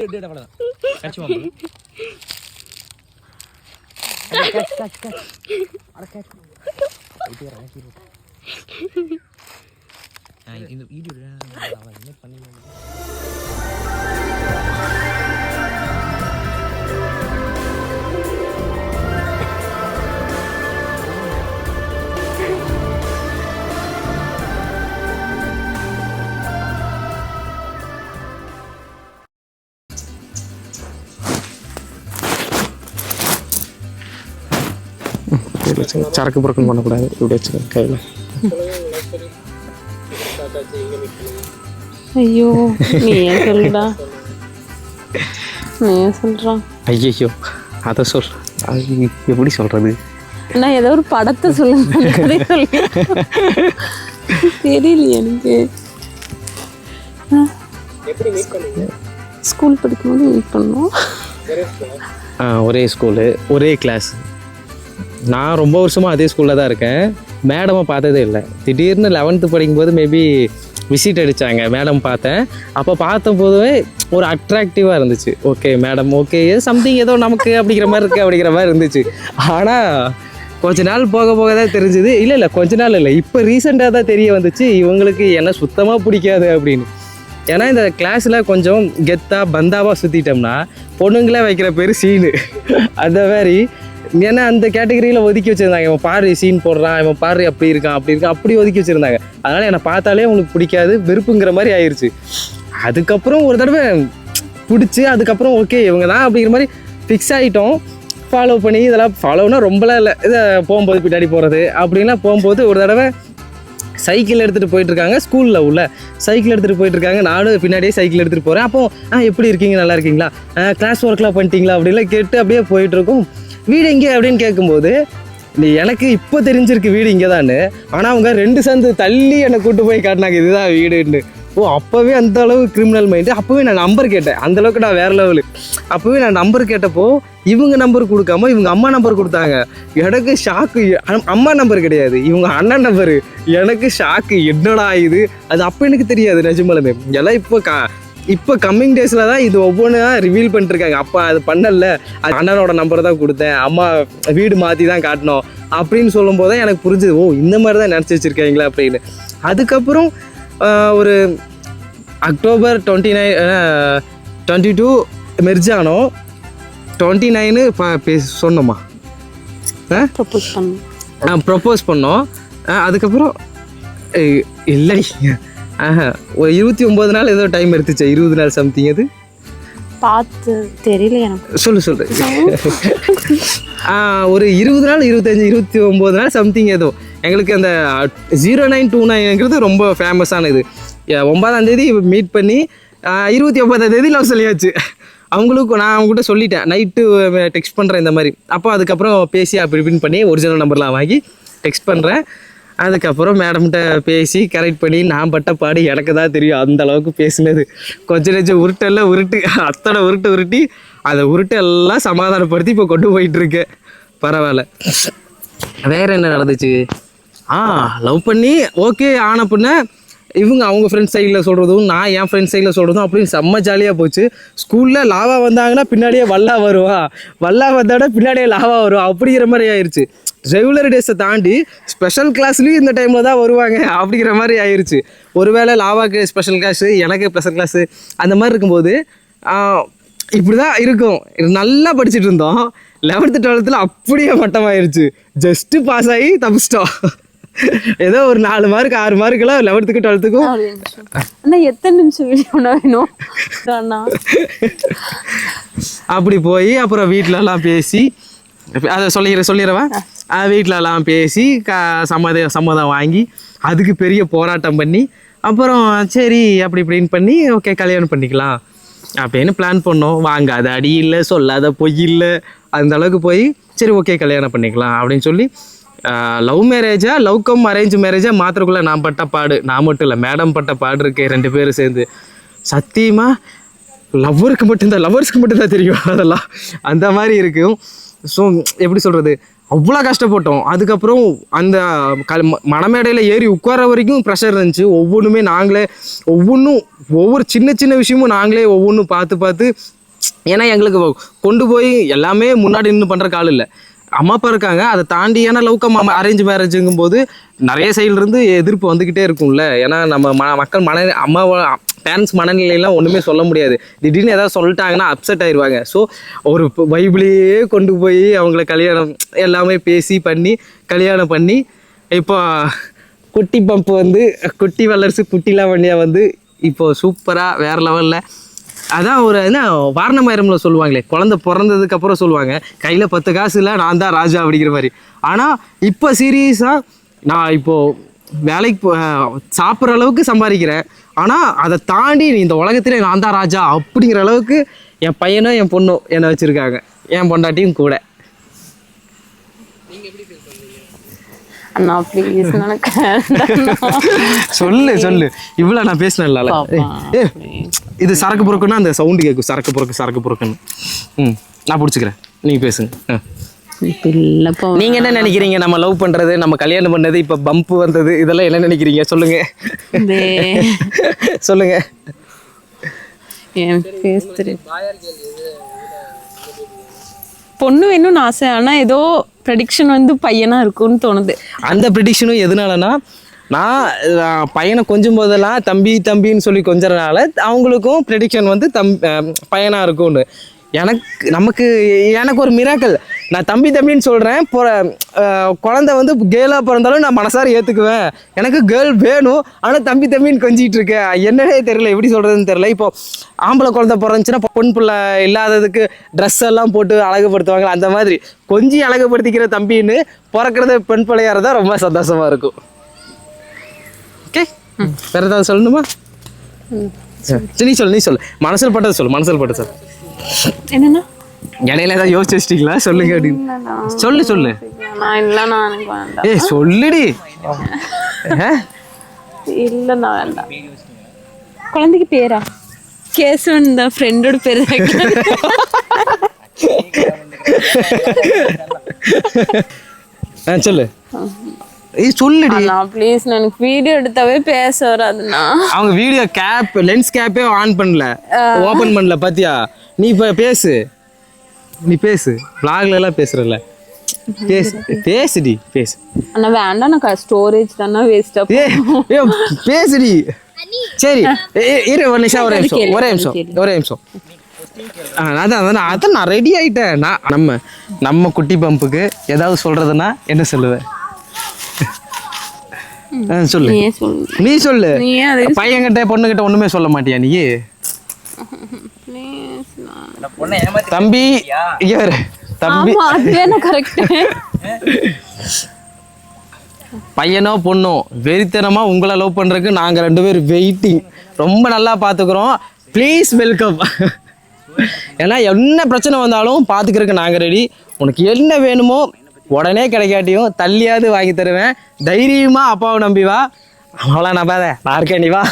இந்த வீடியோ என்ன பண்ணி சரக்கு புறக்கம் பண்ணக்கூடாது. இப்படி வச்சுக்கோங்க கையில். ஐயோ நீ ஏன் சொல்லுடா, நீ ஏன் சொல்கிறான்? ஐயோ அதை சொல், அது எப்படி சொல்கிறது? நான் ஏதோ ஒரு படத்தை சொல்லுங்க, தெரியலையே எனக்கு. ஸ்கூல் படிக்கும்போது மீட் பண்ணோம். ஒரே ஸ்கூலு, ஒரே கிளாஸ். நான் ரொம்ப வருஷமாக அதே ஸ்கூலில் தான் இருக்கேன். மேடமை பார்த்ததே இல்லை. திடீர்னு 11th படிக்கும்போது மேபி விசிட் அடித்தாங்க, மேடம் பார்த்தேன். அப்போ பார்த்தபோதுவே ஒரு அட்ராக்டிவாக இருந்துச்சு. ஓகே மேடம், ஓகே சம்திங் ஏதோ நமக்கு அப்படிங்கிற மாதிரி இருக்குது அப்படிங்கிற மாதிரி இருந்துச்சு. ஆனால் கொஞ்ச நாள் போக போக தான் தெரிஞ்சுது. இல்லை கொஞ்ச நாள் இல்லை, இப்போ ரீசெண்டாக தான் தெரிய வந்துச்சு இவங்களுக்கு என்ன சுத்தமாக பிடிக்காது அப்படின்னு. ஏன்னா இந்த கிளாஸில் கொஞ்சம் கெத்தாக பந்தாவாக சுற்றிட்டோம்னா பொண்ணுங்களே வைக்கிற பேர் சீனு. அந்த மாதிரி ஏன்னா அந்த கேட்டகரியில் ஒதுக்கி வச்சுருந்தாங்க. இவன் பாரு சீன் போடுறான், இவன் பாரு அப்படி இருக்கான் அப்படி இருக்கான், அப்படி ஒதுக்கி வச்சுருந்தாங்க. அதனால் என்னை பார்த்தாலே உங்களுக்கு பிடிக்காது, வெறுப்புங்கிற மாதிரி ஆயிடுச்சு. அதுக்கப்புறம் ஒரு தடவை பிடிச்சி அதுக்கப்புறம் ஓகே இவங்க தான் அப்படிங்கிற மாதிரி ஃபிக்ஸ் ஆகிட்டோம். ஃபாலோ பண்ணி இதெல்லாம் ஃபாலோனா ரொம்பலாம் இல்லை, இதை போகும்போது பின்னாடி போகிறது அப்படின்லாம் போகும்போது ஒரு தடவை சைக்கிள் எடுத்துகிட்டு போயிட்டுருக்காங்க. ஸ்கூலில் உள்ள சைக்கிள் எடுத்துகிட்டு போயிட்டுருக்காங்க. நானும் பின்னாடியே சைக்கிள் எடுத்துகிட்டு போகிறேன். அப்போது எப்படி இருக்கீங்க, நல்லா இருக்கீங்களா, கிளாஸ் ஒர்க்லாம் பண்ணிட்டீங்களா அப்படின்லாம் கேட்டு அப்படியே போயிட்டுருக்கோம். வீடு எங்கே அப்படின்னு கேட்கும்போது எனக்கு இப்போ தெரிஞ்சிருக்கு வீடு இங்கே தான். ஆனால் அவங்க 2 சந்து தள்ளி என்னை கூப்பிட்டு போய் காட்டினாங்க இதுதான் வீடுன்னு. அப்போவே அந்த அளவு கிரிமினல் மைண்டு. அப்போவே நான் நம்பர் கேட்டேன், அந்தளவுக்கு நான் வேறு லெவலு. அப்போவே நான் நம்பர் கேட்டப்போ இவங்க நம்பர் கொடுக்காம இவங்க அம்மா நம்பர் கொடுத்தாங்க. எனக்கு ஷாக்கு. அம்மா நம்பர் கிடையாது, இவங்க அண்ணன் நம்பரு. எனக்கு ஷாக்கு, என்னடா இது. அது அப்போ எனக்கு தெரியாது நிஜமாலுமே. எல்லாம் இப்போ கம்மிங் டேஸில் தான் இது ஒவ்வொன்றா ரிவீல் பண்ணிட்டுருக்காங்க. அப்பா அது பண்ணல, அது அண்ணனோட நம்பரை தான் கொடுத்தேன், அம்மா வீடு மாற்றி தான் காட்டினோம் அப்படின்னு சொல்லும்போது தான் எனக்கு புரிஞ்சுது. இந்த மாதிரி தான் நினச்சி வச்சுருக்காங்களா அப்படின்னு. அதுக்கப்புறம் ஒரு அக்டோபர் 22 மெர்ஜ் ஆனோம். 29 சொன்னோமா, ப்ரப்போஸ் பண்ணோம். அதுக்கப்புறம் இல்லடி ஒரு 29 நாள் ஏதோ டைம் எடுத்துச்சு, 20 நாள் சம்திங். அது பார்த்து தெரியல எனக்கு. சொல்லு ஒரு 20 நாள் 25 29 நாள் சம்திங் ஏதோ. எங்களுக்கு அந்த 0929ங்கிறது ரொம்ப ஃபேமஸான இது. 9ஆம் தேதி மீட் பண்ணி 29ஆம் தேதி லவ் சொல்லியாச்சு. அவங்களுக்கும் நான் அவங்ககிட்ட சொல்லிட்டேன், நைட்டு டெக்ஸ்ட் பண்ணுறேன் இந்த மாதிரி. அப்போ அதுக்கப்புறம் பேசி அப்படி இப்படின்னு பண்ணி ஒரிஜினல் நம்பர்லாம் வாங்கி டெக்ஸ்ட் பண்ணுறேன். அதுக்கப்புறம் மேடம்கிட்ட பேசி கரெக்ட் பண்ணி நான் பட்ட பாடு எனக்கு தான் தெரியும். அந்த அளவுக்கு பேசினது கொஞ்சம் நெஞ்சம் உருட்டெல்லாம் அத்தனை உருட்டி அதை உருட்டெல்லாம் சமாதானப்படுத்தி இப்போ கொண்டு போயிட்டுருக்கேன். பரவாயில்ல. வேறு என்ன நடந்துச்சு? லவ் பண்ணி ஓகே ஆன பின்ன இவங்க அவங்க ஃப்ரெண்ட்ஸ் சைடில் சொல்கிறதும் நான் என் ஃப்ரெண்ட்ஸ் சைடில் சொல்கிறதும் அப்படின்னு செம்ம ஜாலியாக போச்சு. ஸ்கூலில் லாவா வந்தாங்கன்னா பின்னாடியே வல்லா வருவா, வல்லா வந்தாட பின்னாடியே லாவா வருவா அப்படிங்கிற மாதிரி ஆயிடுச்சு. ரெகுலர் டேஸை தாண்டி ஸ்பெஷல் கிளாஸ்லேயும் இந்த டைமில் தான் வருவாங்க அப்படிங்கிற மாதிரி ஆயிடுச்சு. ஒருவேளை லாவாக்கு ஸ்பெஷல் கிளாஸு எனக்கு ஸ்பெஷல் கிளாஸு அந்த மாதிரி இருக்கும்போது இப்படி தான் இருக்கும். நல்லா படிச்சுட்டு இருந்தோம். 11th 12th அப்படியே மட்டமாயிருச்சு. ஜஸ்ட்டு பாஸ் ஆகி தப்பிச்சிட்டோம். ஏதோ ஒரு 4 மார்க் 6 மார்க்கெல்லாம் 11th 12th அண்ணா எத்தனை நிமிஷம் வீடியோ வேணும் அண்ணா. அப்படி போய் அப்புறம் வீட்டிலலாம் பேசி அதை சொல்லிடுறவா வீட்டிலலாம் பேசி சம்மதம் வாங்கி அதுக்கு பெரிய போராட்டம் பண்ணி அப்புறம் சரி அப்படி இப்படின்னு பண்ணி ஓகே கல்யாணம் பண்ணிக்கலாம் அப்படின்னு பிளான் பண்ணோம். வாங்காத அடி இல்லை, சொல்லாத பொய் இல்லை, அந்த அளவுக்கு போய் சரி ஓகே கல்யாணம் பண்ணிக்கலாம் அப்படின்னு சொல்லி லவ் மேரேஜா லவ் கம் அரேஞ்ச் மேரேஜா மாத்திரக்குள்ளே நான் பட்ட பாடு, நான் மட்டும் இல்லை மேடம் பட்ட பாடு இருக்கு 2 பேரும் சேர்ந்து. சத்தியமாக லவ்வர்ஸ்க்கு மட்டும்தான் தெரியும் அதெல்லாம், அந்த மாதிரி இருக்கும். ஸோ எப்படி சொல்கிறது, அவ்வளோ கஷ்டப்பட்டோம். அதுக்கப்புறம் அந்த மணமேடையில் ஏறி உட்கார வரைக்கும் ப்ரெஷர் இருந்துச்சு. ஒவ்வொன்றுமே நாங்களே ஒவ்வொரு சின்ன சின்ன விஷயமும் நாங்களே ஒவ்வொன்றும் பார்த்து ஏன்னா எங்களுக்கு கொண்டு போய் எல்லாமே முன்னாடி நின்று பண்ணுற கால் இல்லை, அம்மா அப்பா இருக்காங்க. அதை தாண்டி ஏன்னா லவ்கம் அரேஞ்ச் மேரேஜுங்கும் போது நிறைய சைட்லேருந்து எதிர்ப்பு வந்துக்கிட்டே இருக்கும்ல. ஏன்னா நம்ம மக்கள் பேரண்ட்ஸ் மனநிலையெல்லாம் ஒன்றுமே சொல்ல முடியாது. திடீர்னு ஏதாவது சொல்லிட்டாங்கன்னா அப்செட் ஆயிடுவாங்க. ஸோ ஒரு பைபிளையே கொண்டு போய் அவங்கள கல்யாணம் எல்லாமே பேசி பண்ணி கல்யாணம் பண்ணி இப்போ குட்டி பம்பு வந்து குட்டி வளர்ச்சி குட்டிலாம் வண்டியாக வந்து இப்போது சூப்பராக வேறு லெவலில். அதான் ஒரு என்ன வாரணமாயிரமில் சொல்லுவாங்களே, குழந்தை பிறந்ததுக்கப்புறம் சொல்லுவாங்க கையில் 10 காசு இல்லை நான் தான் ராஜா அப்படிங்கிற மாதிரி. ஆனால் இப்போ சீரியஸாக நான் இப்போது வேலைக்கு சாப்பிட்ற அளவுக்கு சம்பாதிக்கிறேன். ஆனால் அதை தாண்டி இந்த உலகத்திலே நான் தான் ராஜா அப்படிங்கிற அளவுக்கு என் பையனும் என் பொண்ணும் என்னை வச்சுருக்காங்க, என் பொண்டாட்டியும் கூட. அண்ணா ப்ளீஸ் சொல்லு இவ்வளோ நான் பேசினேன்ல. இது சரக்கு பொறுக்குன்னா அந்த சவுண்டு கேட்கும், சரக்கு பொறுக்குன்னு. நான் பிடிச்சிக்கிறேன், நீங்கள் பேசுங்க. நீங்க என்ன நினைக்கிறீங்க, நம்ம லவ் பண்றது, நம்ம கல்யாணம் பண்ணது, இப்ப பம்ப் வந்தது, இதெல்லாம் என்ன நினைக்கிறீங்க சொல்லுங்க. சொல்லுங்க. பொண்ணு வேணும்னு ஆசை, ஆனா ஏதோ ப்ரெடிக்ஷன் வந்து பையனா இருக்கும்னு தோணுது. அந்த ப்ரெடிக்ஷனும் எதனாலனா, நான் பையனை கொஞ்சம் போதெல்லாம் தம்பின்னு சொல்லி கொஞ்சறனால அவங்களுக்கும் ப்ரெடிக்ஷன் வந்து பையனா இருக்கும்னு. எனக்கு ஒரு மிராக்கல். நான் தம்பின்னு சொல்கிறேன், குழந்தை வந்து கேர்ளாக பிறந்தாலும் நான் மனசார ஏற்றுக்குவேன். எனக்கு கேர்ள் வேணும், ஆனால் தம்பின்னு கொஞ்சிட்டு இருக்கேன். என்னன்னே தெரியல, எப்படி சொல்கிறதுன்னு தெரியல. இப்போ ஆம்பளை குழந்தை பிறந்துச்சுன்னா பொன் பிள்ளை இல்லாததுக்கு ட்ரெஸ் எல்லாம் போட்டு அழகுபடுத்துவாங்க, அந்த மாதிரி கொஞ்சம் அழகுபடுத்திக்கிற தம்பின்னு பிறக்கிறது பெண் பிள்ளையாக இருந்தால் ரொம்ப சந்தோஷமாக இருக்கும். ஓகே, வேறு ஏதாவது சொல்லணுமா? நீ சொல்லு, மனசில் பட்டது சொல்லு. என்னன்னா இடையில ஏதாவது யோசிச்சு வச்சிட்டீங்களா? சொல்லுங்க அப்படின்னு. சொல்லு. ஏய் சொல்லுடி. இல்லைண்ணா வேண்டாம். குழந்தைக்கு பேரா கேசவன் தான், ஃப்ரெண்டோட பேர். சொல்லு. சொல்லுடி ப்ளீஸ், எனக்கு வீடியோ எடுத்தாவே பேச வராதுண்ணா. அவங்க வீடியோ லென்ஸ் கேப்பே ஆன் பண்ணல, ஓபன் பண்ணல. பாத்தியா, நீ இப்ப பேசு. vlogல எல்லாம் பேசுறல, பேசுடி. அண்ணா வேண்டாம், நான் ஸ்டோரேஜ் தானே வேஸ்டா. பேசுடி. சரி இரு, ஒரு நிமிஷம். அதான் நான் ரெடி ஆயிட்டேன். நம்ம குட்டி பம்புக்கு ஏதாவது சொல்றதுன்னா என்ன சொல்லுவேன்? சொல்லு. நீ சொல்லு. பையன்கிட்ட பொண்ணுகிட்ட ஒண்ணுமே சொல்ல மாட்டியா நீ? தம்பி பையனோ பொண்ணோ வெறித்தனமா உங்களை லவ் பண்றதுக்கு நாங்க 2 பேரும் வெயிட்டிங். ரொம்ப நல்லா பாத்துக்கிறோம், ப்ளீஸ் வெல்கம். ஏன்னா என்ன பிரச்சனை வந்தாலும் பாத்துக்கிறதுக்கு நாங்க ரெடி. உனக்கு என்ன வேணுமோ உடனே கிடைக்காட்டியும் தள்ளியாவது வாங்கி தருவேன். தைரியமா அப்பாவை நம்பி வா. அவளா நம்பாத, நான் இருக்கேன், நீ வா.